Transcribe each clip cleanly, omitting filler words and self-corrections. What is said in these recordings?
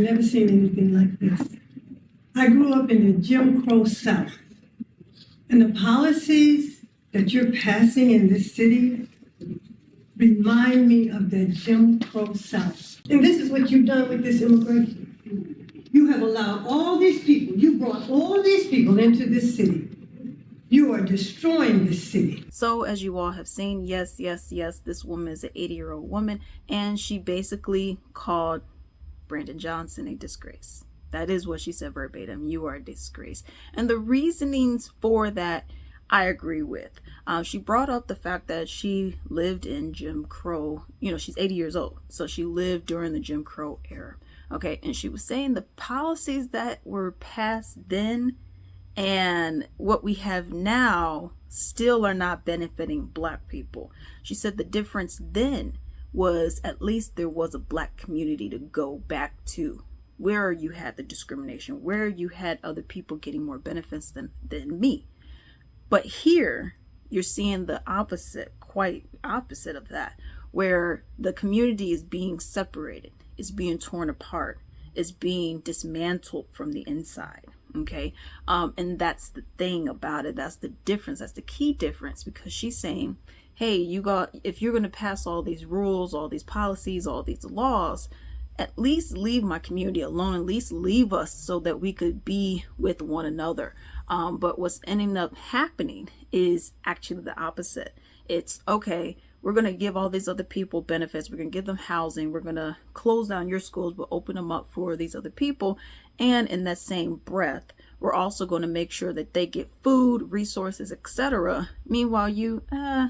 never seen anything like this. I grew up in the Jim Crow South, and the policies that you're passing in this city remind me of the Jim Crow South. And this is what you've done with this immigration. You have allowed all these people, you brought all these people into this city. You are destroying this city. So as you all have seen, yes, this woman is an 80-year-old woman, and she basically called Brandon Johnson a disgrace. That is what she said verbatim. You are a disgrace. And the reasonings for that, I agree with. She brought up the fact that she lived in Jim Crow. You know, she's 80 years old. So she lived during the Jim Crow era. Okay. And she was saying the policies that were passed then and what we have now still are not benefiting Black people. She said the difference then was at least there was a Black community to go back to, where you had the discrimination, where you had other people getting more benefits than me. But here you're seeing the opposite, quite opposite of that, where the community is being separated, is being torn apart, is being dismantled from the inside. Okay. And that's the thing about it. That's the difference. That's the key difference, because she's saying, hey, if you're going to pass all these rules, all these policies, all these laws, at least leave my community alone, at least leave us so that we could be with one another. But what's ending up happening is actually the opposite. It's okay, we're going to give all these other people benefits. We're going to give them housing. We're going to close down your schools, but open them up for these other people. And in that same breath, we're also going to make sure that they get food, resources, etc. Meanwhile, you,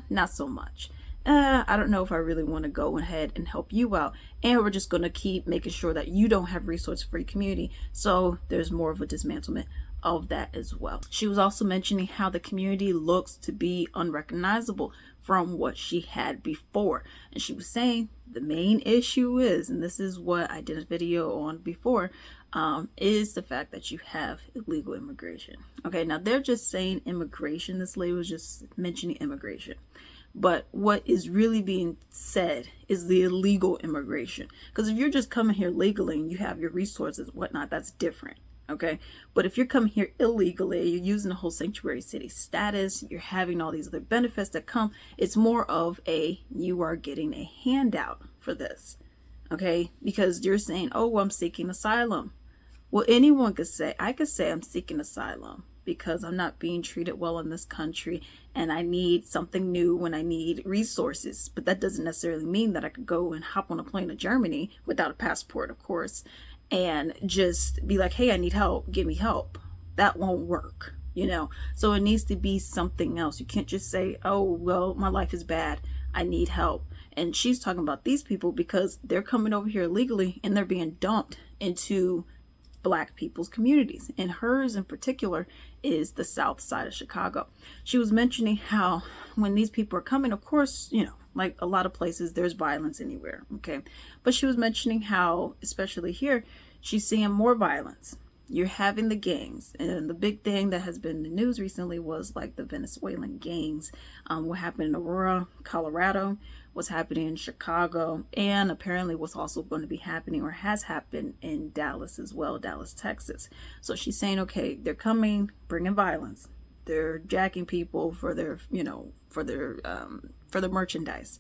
not so much. I don't know if I really want to go ahead and help you out. And we're just going to keep making sure that you don't have resources for your community. So there's more of a dismantlement of that as well. She was also mentioning how the community looks to be unrecognizable from what she had before. And she was saying the main issue is, and this is what I did a video on before, is the fact that you have illegal immigration. Okay, now they're just saying immigration. This lady was just mentioning immigration. But what is really being said is the illegal immigration. Because if you're just coming here legally and you have your resources, whatnot, that's different. Okay. But if you're coming here illegally, you're using the whole sanctuary city status, you're having all these other benefits that come, it's more of you are getting a handout for this. Okay. Because you're saying, oh, well, I'm seeking asylum. Well, anyone could say, I could say I'm seeking asylum because I'm not being treated well in this country and I need something new when I need resources. But that doesn't necessarily mean that I could go and hop on a plane to Germany without a passport, of course, and just be like, hey, I need help. Give me help. That won't work, you know? So it needs to be something else. You can't just say, oh, well, my life is bad. I need help. And she's talking about these people because they're coming over here illegally and they're being dumped into Black people's communities, and hers in particular is the south side of Chicago. She was mentioning how when these people are coming, of course, you know, like a lot of places, there's violence anywhere. Okay. But she was mentioning how, especially here, she's seeing more violence. You're having the gangs, and the big thing that has been in the news recently was like the Venezuelan gangs. What happened in Aurora, Colorado, what's happening in Chicago, and apparently what's also going to be happening or has happened in Dallas as well, Dallas, Texas. So she's saying, okay, they're coming, bringing violence. They're jacking people for their, you know, for their merchandise.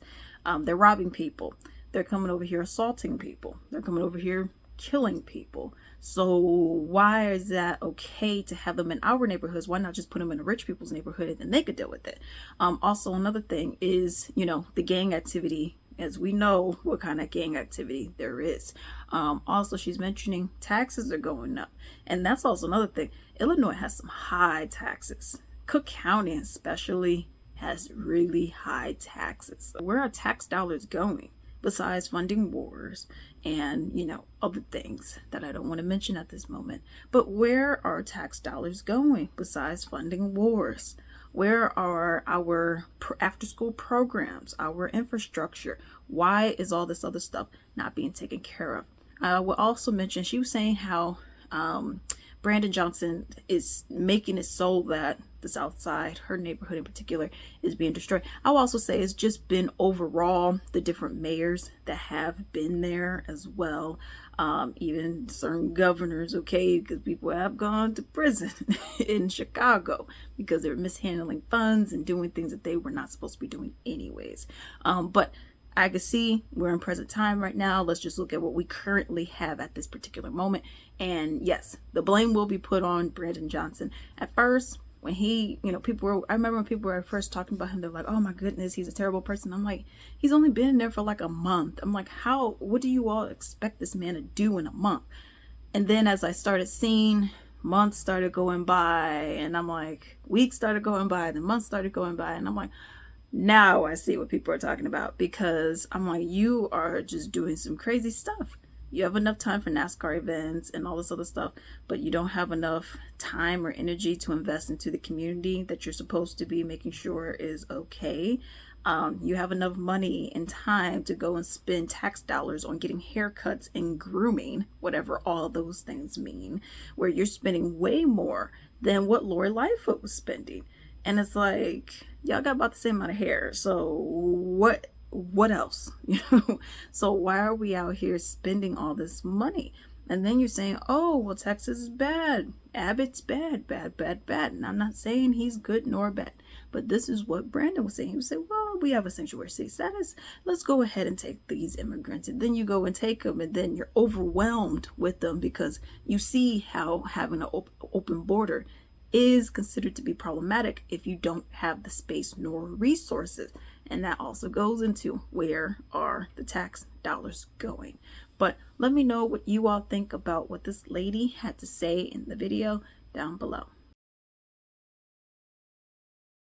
They're robbing people. They're coming over here assaulting people. They're coming over here killing people. So why is that okay to have them in our neighborhoods? Why not just put them in the rich people's neighborhood and then they could deal with it? Also, another thing is, you know, the gang activity, as we know what kind of gang activity there is. Also, she's mentioning taxes are going up. And that's also another thing. Illinois has some high taxes. Cook County especially has really high taxes. Where are tax dollars going? Besides funding wars and, you know, other things that I don't want to mention at this moment. But where are tax dollars going besides funding wars? Where are our after-school programs, our infrastructure? Why is all this other stuff not being taken care of? I will also mention, she was saying how Brandon Johnson is making it so that the South Side, her neighborhood in particular, is being destroyed. I'll also say it's just been overall the different mayors that have been there as well. Even certain governors, okay, because people have gone to prison in Chicago because they were mishandling funds and doing things that they were not supposed to be doing anyways. But I can see we're in present time right now. Let's just look at what we currently have at this particular moment. And yes, the blame will be put on Brandon Johnson. At first, when he, I remember when people were first talking about him, they're like, oh my goodness, he's a terrible person. I'm like, he's only been in there for like a month. I'm like, what do you all expect this man to do in a month? And then as I started seeing, months started going by, and I'm like, weeks started going by, then months started going by, and I'm like, now I see what people are talking about, because I'm like, you are just doing some crazy stuff. You have enough time for NASCAR events and all this other stuff, but you don't have enough time or energy to invest into the community that you're supposed to be making sure is okay. You have enough money and time to go and spend tax dollars on getting haircuts and grooming, whatever all those things mean, where you're spending way more than what Lori Lightfoot was spending. And it's like, y'all got about the same amount of hair. So what else? So why are we out here spending all this money? And then you're saying, oh, well, Texas is bad. Abbott's bad. And I'm not saying he's good nor bad. But this is what Brandon was saying. He would say, well, we have a sanctuary city status. Let's go ahead and take these immigrants. And then you go and take them, and then you're overwhelmed with them because you see how having an open border is considered to be problematic if you don't have the space nor resources. And that also goes into where are the tax dollars going. But let me know what you all think about what this lady had to say in the video down below.